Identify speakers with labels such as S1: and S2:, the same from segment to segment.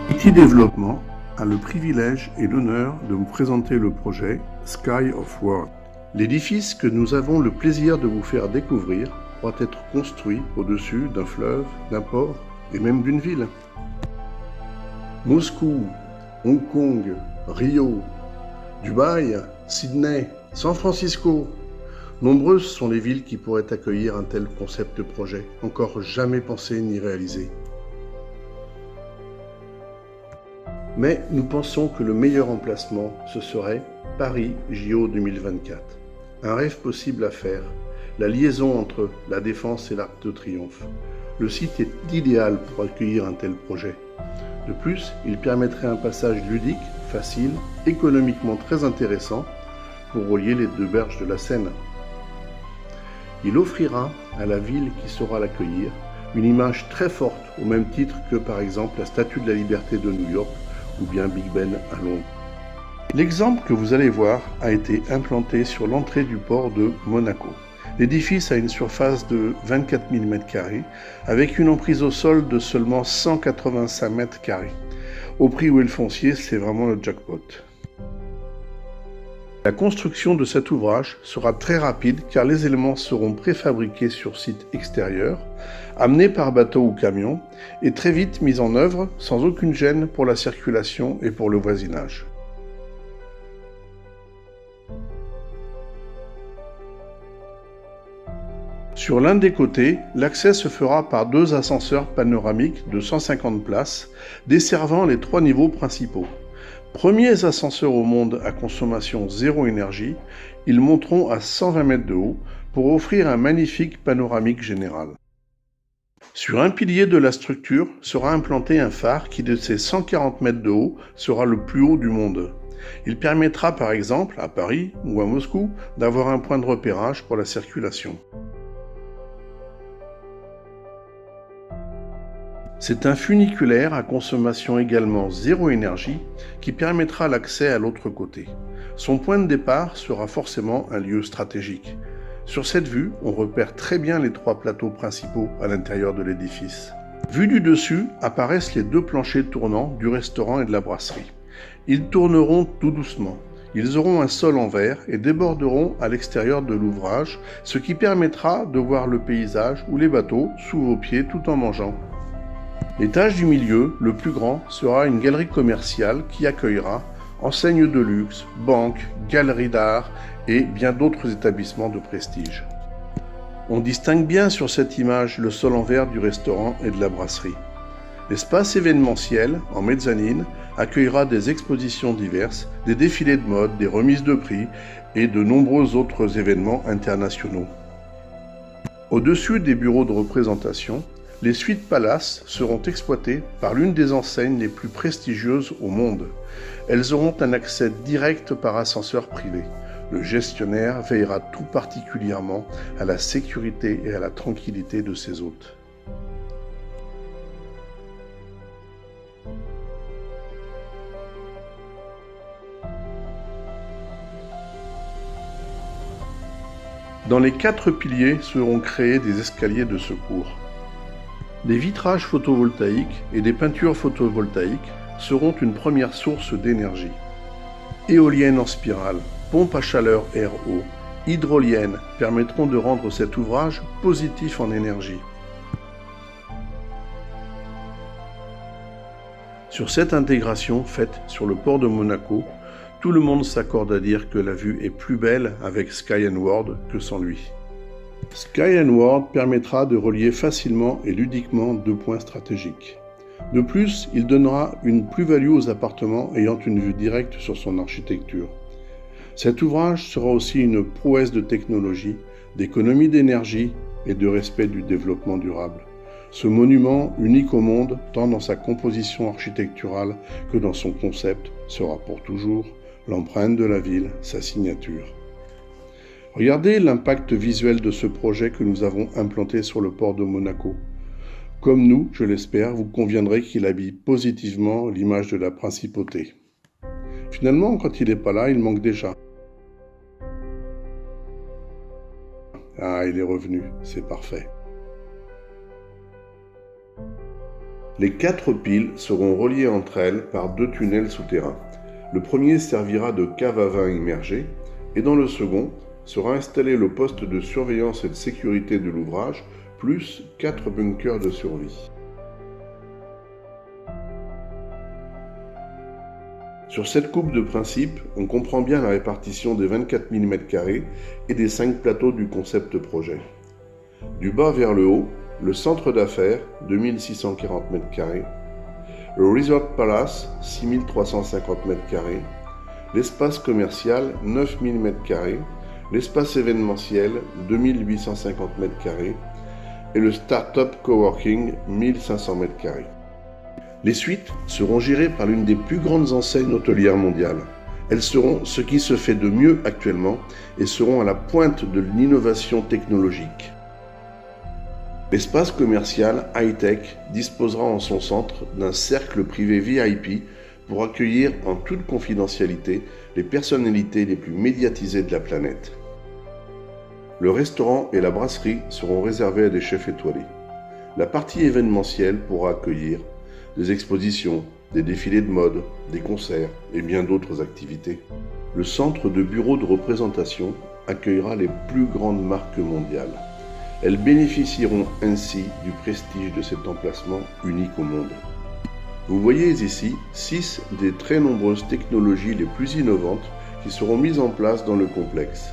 S1: IT Développement a le privilège et l'honneur de vous présenter le projet Sky of World. L'édifice que nous avons le plaisir de vous faire découvrir pourra être construit au-dessus d'un fleuve, d'un port et même d'une ville. Moscou, Hong Kong, Rio, Dubaï, Sydney, San Francisco. Nombreuses sont les villes qui pourraient accueillir un tel concept de projet, encore jamais pensé ni réalisé. Mais nous pensons que le meilleur emplacement, ce serait Paris JO 2024. Un rêve possible à faire, la liaison entre la Défense et l'Arc de Triomphe. Le site est idéal pour accueillir un tel projet. De plus, il permettrait un passage ludique, facile, économiquement très intéressant pour relier les deux berges de la Seine. Il offrira à la ville qui saura l'accueillir une image très forte, au même titre que par exemple la Statue de la Liberté de New York ou bien Big Ben à Londres. L'exemple que vous allez voir a été implanté sur l'entrée du port de Monaco. L'édifice a une surface de 24 000 m² avec une emprise au sol de seulement 185 m². Au prix où est le foncier, c'est vraiment le jackpot. La construction de cet ouvrage sera très rapide car les éléments seront préfabriqués sur site extérieur, amenés par bateau ou camion et très vite mis en œuvre sans aucune gêne pour la circulation et pour le voisinage. Sur l'un des côtés, l'accès se fera par deux ascenseurs panoramiques de 150 places, desservant les trois niveaux principaux. Premiers ascenseurs au monde à consommation zéro énergie, ils monteront à 120 mètres de haut pour offrir un magnifique panoramique général. Sur un pilier de la structure sera implanté un phare qui, de ses 140 mètres de haut, sera le plus haut du monde. Il permettra par exemple, à Paris ou à Moscou, d'avoir un point de repérage pour la circulation. C'est un funiculaire à consommation également zéro énergie qui permettra l'accès à l'autre côté. Son point de départ sera forcément un lieu stratégique. Sur cette vue, on repère très bien les trois plateaux principaux à l'intérieur de l'édifice. Vus du dessus, apparaissent les deux planchers tournants du restaurant et de la brasserie. Ils tourneront tout doucement. Ils auront un sol en verre et déborderont à l'extérieur de l'ouvrage, ce qui permettra de voir le paysage ou les bateaux sous vos pieds tout en mangeant. L'étage du milieu, le plus grand, sera une galerie commerciale qui accueillera enseignes de luxe, banques, galeries d'art et bien d'autres établissements de prestige. On distingue bien sur cette image le sol en verre du restaurant et de la brasserie. L'espace événementiel, en mezzanine, accueillera des expositions diverses, des défilés de mode, des remises de prix et de nombreux autres événements internationaux. Au-dessus des bureaux de représentation, les suites Palace seront exploitées par l'une des enseignes les plus prestigieuses au monde. Elles auront un accès direct par ascenseur privé. Le gestionnaire veillera tout particulièrement à la sécurité et à la tranquillité de ses hôtes. Dans les 4 piliers seront créés des escaliers de secours. Des vitrages photovoltaïques et des peintures photovoltaïques seront une première source d'énergie. Éoliennes en spirale, pompes à chaleur air-eau, hydroliennes permettront de rendre cet ouvrage positif en énergie. Sur cette intégration faite sur le port de Monaco, tout le monde s'accorde à dire que la vue est plus belle avec Sky and World que sans lui. Sky and World permettra de relier facilement et ludiquement deux points stratégiques. De plus, il donnera une plus-value aux appartements ayant une vue directe sur son architecture. Cet ouvrage sera aussi une prouesse de technologie, d'économie d'énergie et de respect du développement durable. Ce monument, unique au monde, tant dans sa composition architecturale que dans son concept, sera pour toujours l'empreinte de la ville, sa signature. Regardez l'impact visuel de ce projet que nous avons implanté sur le port de Monaco. Comme nous, je l'espère, vous conviendrez qu'il habille positivement l'image de la principauté. Finalement, quand il n'est pas là, il manque déjà. Ah, il est revenu, c'est parfait. Les 4 piles seront reliées entre elles par 2 tunnels souterrains. Le premier servira de cave à vin immergée et dans le second sera installé le poste de surveillance et de sécurité de l'ouvrage, plus 4 bunkers de survie. Sur cette coupe de principe, on comprend bien la répartition des 24 mm² et des 5 plateaux du concept projet. Du bas vers le haut, le centre d'affaires, 2640 m², le Resort Palace, 6350 m², l'espace commercial, 9000 m², l'espace événementiel, 2850 m² et le Startup Coworking, 1500 m². Les suites seront gérées par l'une des plus grandes enseignes hôtelières mondiales. Elles seront ce qui se fait de mieux actuellement et seront à la pointe de l'innovation technologique. L'espace commercial high-tech disposera en son centre d'un cercle privé VIP pour accueillir en toute confidentialité les personnalités les plus médiatisées de la planète. Le restaurant et la brasserie seront réservés à des chefs étoilés. La partie événementielle pourra accueillir des expositions, des défilés de mode, des concerts et bien d'autres activités. Le centre de bureaux de représentation accueillera les plus grandes marques mondiales. Elles bénéficieront ainsi du prestige de cet emplacement unique au monde. Vous voyez ici 6 des très nombreuses technologies les plus innovantes qui seront mises en place dans le complexe,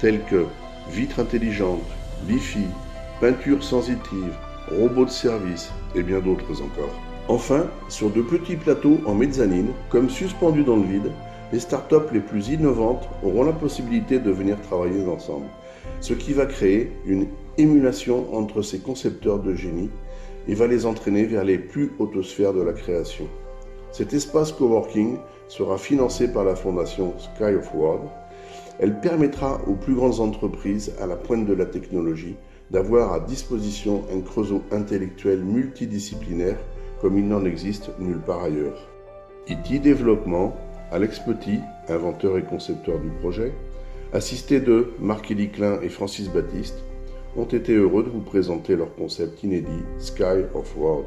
S1: telles que vitres intelligentes, Wi-Fi, peinture sensitive, robots de service et bien d'autres encore. Enfin, sur de petits plateaux en mezzanine, comme suspendus dans le vide, les startups les plus innovantes auront la possibilité de venir travailler ensemble, ce qui va créer une émulation entre ces concepteurs de génie et va les entraîner vers les plus hautes sphères de la création. Cet espace coworking sera financé par la fondation Sky of World. Elle permettra aux plus grandes entreprises à la pointe de la technologie d'avoir à disposition un creusot intellectuel multidisciplinaire comme il n'en existe nulle part ailleurs. IT Développement, Alex Petit, inventeur et concepteur du projet, assisté de Marc-Élie Klein et Francis Baptiste, ont été heureux de vous présenter leur concept inédit Sky of World.